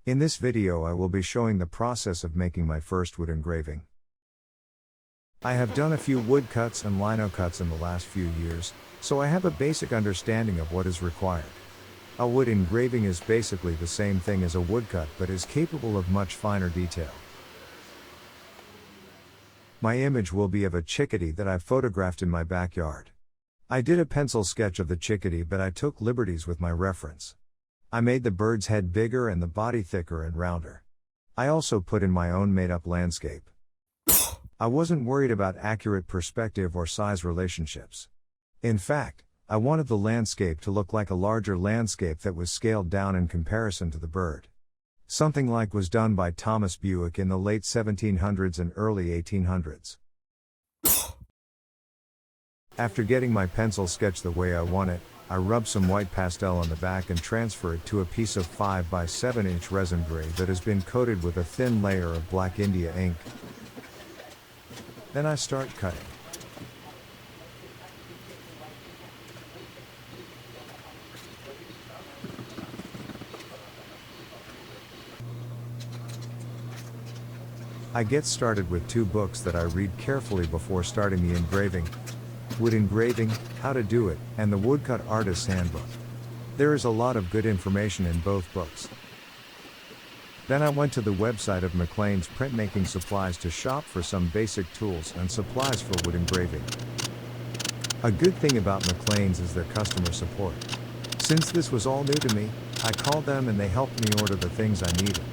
In this video I will be showing the process of making my first wood engraving. I have done a few woodcuts and linocuts in the last few years, so I have a basic understanding of what is required. A wood engraving is basically the same thing as a woodcut but is capable of much finer detail. My image will be of a chickadee that I photographed in my backyard. I did a pencil sketch of the chickadee but I took liberties with my reference. I made the bird's head bigger and the body thicker and rounder. I also put in my own made-up landscape. I wasn't worried about accurate perspective or size relationships. In fact, I wanted the landscape to look like a larger landscape that was scaled down in comparison to the bird. Something like was done by Thomas Buick in the late 1700s and early 1800s. After getting my pencil sketch the way I want it, I rub some white pastel on the back and transfer it to a piece of 5 by 7 inch resin gray that has been coated with a thin layer of black India ink. Then I start cutting. I get started with 2 books that I read carefully before starting the engraving. Wood Engraving, How to Do It, and the Woodcut Artist's Handbook. There is a lot of good information in both books. Then I went to the website of McLean's Printmaking Supplies to shop for some basic tools and supplies for wood engraving. A good thing about McLean's is their customer support. Since this was all new to me, I called them and they helped me order the things I needed.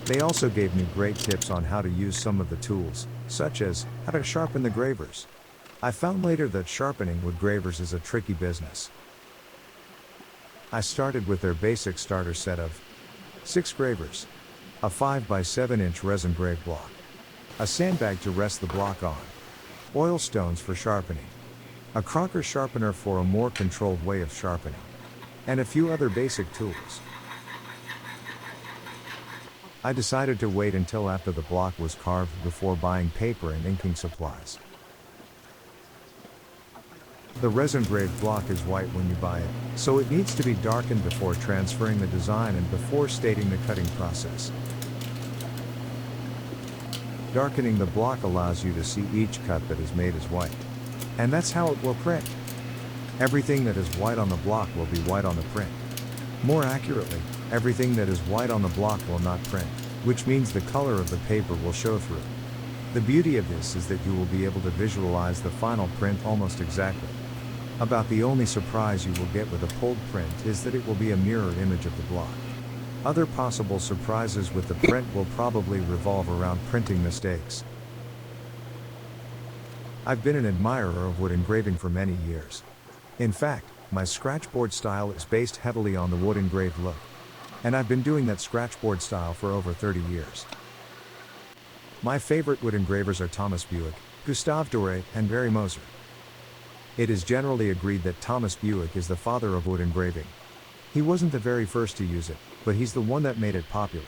They also gave me great tips on how to use some of the tools, such as how to sharpen the gravers. I found later that sharpening wood gravers is a tricky business. I started with their basic starter set of 6 gravers, a 5 by 7 inch resin grave block, a sandbag to rest the block on, oil stones for sharpening, a Crocker sharpener for a more controlled way of sharpening, and a few other basic tools. I decided to wait until after the block was carved before buying paper and inking supplies. The resin grave block is white when you buy it, so it needs to be darkened before transferring the design and before stating the cutting process. Darkening the block allows you to see each cut that is made as white. And that's how it will print. Everything that is white on the block will be white on the print. More accurately, everything that is white on the block will not print, which means the color of the paper will show through. The beauty of this is that you will be able to visualize the final print almost exactly. About the only surprise you will get with a pulled print is that it will be a mirror image of the block. Other possible surprises with the print will probably revolve around printing mistakes. I've been an admirer of wood engraving for many years. In fact, my scratchboard style is based heavily on the wood engraved look. And I've been doing that scratchboard style for over 30 years. My favorite wood engravers are Thomas Buick, Gustave Doré, and Barry Moser. It is generally agreed that Thomas Buick is the father of wood engraving. He wasn't the very first to use it, but he's the one that made it popular.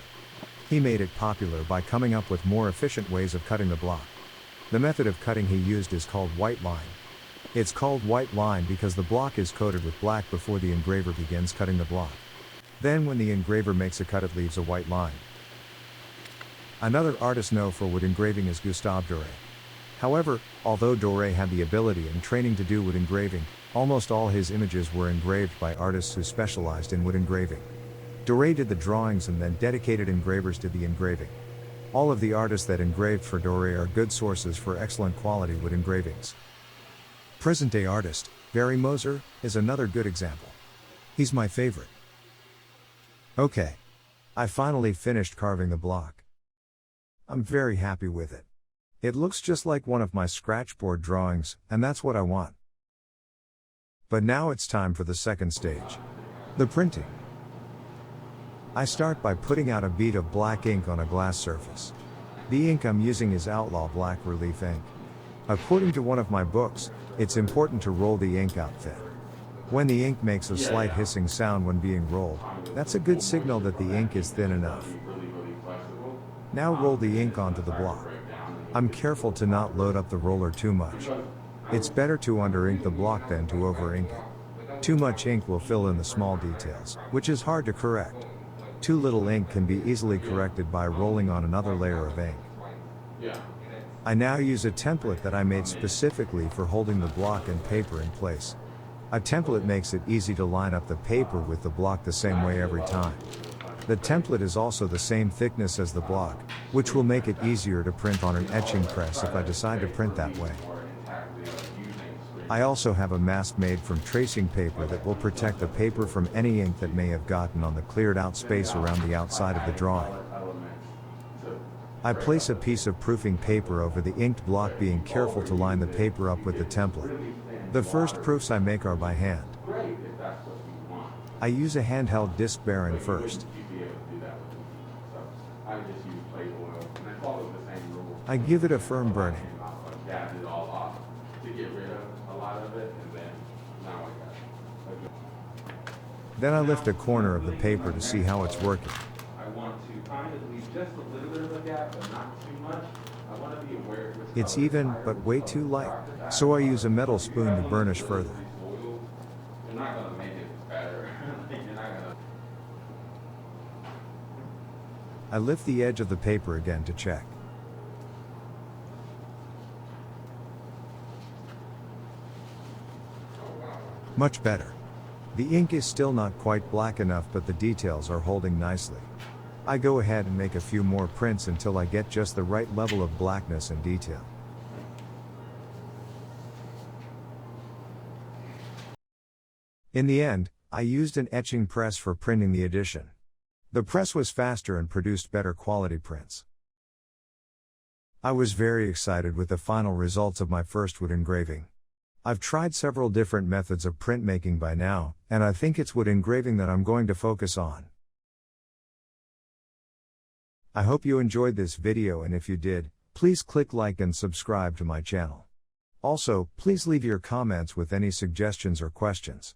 He made it popular by coming up with more efficient ways of cutting the block. The method of cutting he used is called white line. It's called white line because the block is coated with black before the engraver begins cutting the block. Then when the engraver makes a cut it leaves a white line. Another artist known for wood engraving is Gustave Doré. However, although Doré had the ability and training to do wood engraving, almost all his images were engraved by artists who specialized in wood engraving. Doré did the drawings and then dedicated engravers did the engraving. All of the artists that engraved for Doré are good sources for excellent quality wood engravings. Present-day artist, Barry Moser, is another good example. He's my favorite. Okay. I finally finished carving the block. I'm very happy with it. It looks just like one of my scratchboard drawings, and that's what I want. But now it's time for the second stage. The printing. I start by putting out a bead of black ink on a glass surface. The ink I'm using is Outlaw Black Relief ink. According to one of my books, it's important to roll the ink out thin. When the ink makes a slight hissing sound when being rolled, that's a good signal that the ink is thin enough. Now roll the ink onto the block. I'm careful to not load up the roller too much. It's better to under-ink the block than to over-ink it. Too much ink will fill in the small details, which is hard to correct. Too little ink can be easily corrected by rolling on another layer of ink. I now use a template that I made specifically for holding the block and paper in place. A template makes it easy to line up the paper with the block the same way every time. The template is also the same thickness as the block, which will make it easier to print on an etching press if I decide to print that way. I also have a mask made from tracing paper that will protect the paper from any ink that may have gotten on the cleared out space around the outside of the drawing. I place a piece of proofing paper over the inked block, being careful to line the paper up with the template. The first proofs I make are by hand. I use a handheld disc bearing first. I give it a firm burning. Then I lift a corner of the paper to see how it's working. It's even, but way too light, so I use a metal spoon to burnish further. I lift the edge of the paper again to check. Much better. The ink is still not quite black enough, but the details are holding nicely. I go ahead and make a few more prints until I get just the right level of blackness and detail. In the end, I used an etching press for printing the edition. The press was faster and produced better quality prints. I was very excited with the final results of my first wood engraving. I've tried several different methods of printmaking by now, and I think it's wood engraving that I'm going to focus on. I hope you enjoyed this video, and if you did, please click like and subscribe to my channel. Also, please leave your comments with any suggestions or questions.